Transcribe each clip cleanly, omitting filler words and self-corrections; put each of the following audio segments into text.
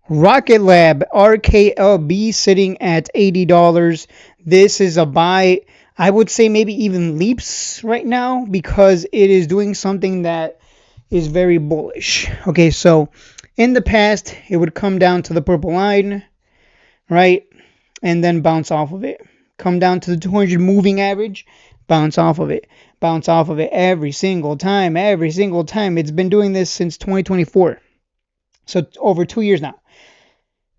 ROCKETLAB RKLB sitting at $80. This is a buy. I would say maybe even leaps right now because it is doing something that is very bullish. Okay, so in the past, it would come down to the purple line, right? And then bounce off of it. Come down to the 200 moving average, bounce off of it. Bounce off of it every single time, every single time. It's been doing this since 2024. So over 2 years now.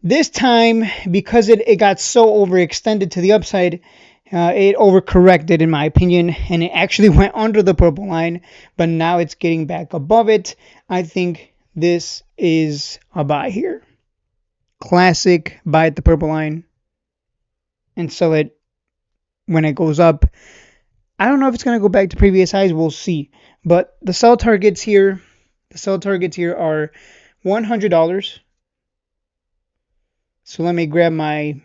This time, because it got so overextended to the upside, it overcorrected in my opinion, and it actually went under the purple line, but now it's getting back above it. I think this is a buy here. Classic buy at the purple line and sell it when it goes up. I don't know if it's going to go back to previous highs. We'll see. But the sell targets here are $100. So let me grab my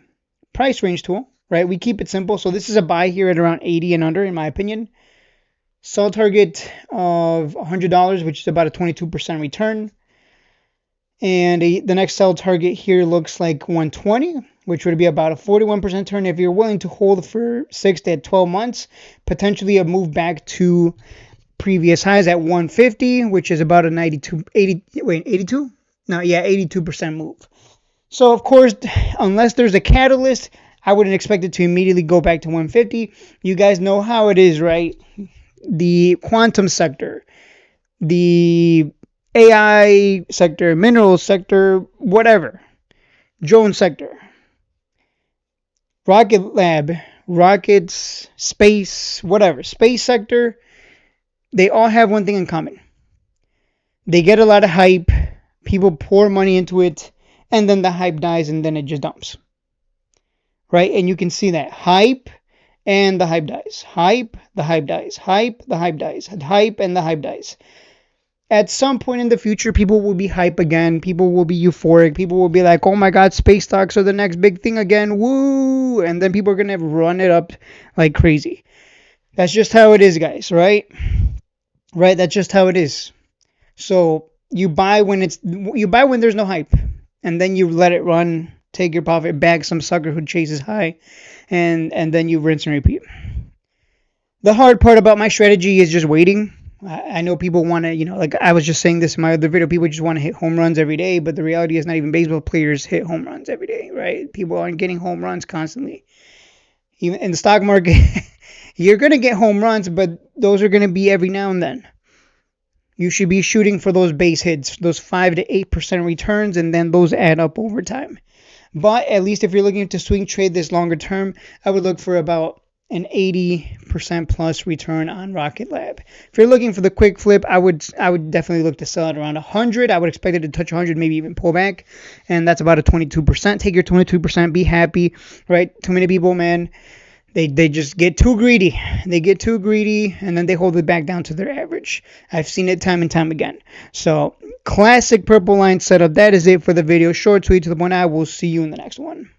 price range tool, right? We keep it simple. So this is a buy here at around 80 and under, in my opinion. Sell target of $100, which is about a 22% return. And the next sell target here looks like 120, which would be about a 41% turn if you're willing to hold for 6 to 12 months. Potentially a move back to previous highs at 150, which is about a 82% move. So, of course, unless there's a catalyst, I wouldn't expect it to immediately go back to 150. You guys know how it is, right? The quantum sector, the AI sector, mineral sector, whatever. Drone sector. ROCKETLAB, rockets, space, whatever. Space sector, they all have one thing in common. They get a lot of hype. People pour money into it. And then the hype dies and then it just dumps. Right? And you can see that. Hype and the hype dies. Hype, the hype dies. Hype, the hype dies. Hype and the hype dies. At some point in the future, people will be hype again. People will be euphoric. People will be like, oh my God, space stocks are the next big thing again. Woo! And then people are going to run it up like crazy. That's just how it is, guys. Right? Right? That's just how it is. So you buy when there's no hype. And then you let it run, take your profit, bag some sucker who chases high, and then you rinse and repeat. The hard part about my strategy is just waiting. I know people want to, like I was just saying this in my other video, people just want to hit home runs every day, but the reality is not even baseball players hit home runs every day, right? People aren't getting home runs constantly. Even in the stock market, you're going to get home runs, but those are going to be every now and then. You should be shooting for those base hits, those 5 to 8% returns, and then those add up over time. But at least if you're looking to swing trade this longer term, I would look for about an 80% plus return on ROCKETLAB. If you're looking for the quick flip, I would definitely look to sell it around 100. I would expect it to touch 100, maybe even pull back, and that's about a 22%. Take your 22%, be happy, right? Too many people, man. They just get too greedy. They get too greedy, and then they hold it back down to their average. I've seen it time and time again. So, classic purple line setup. That is it for the video. Short, sweet, to the point. I will see you in the next one.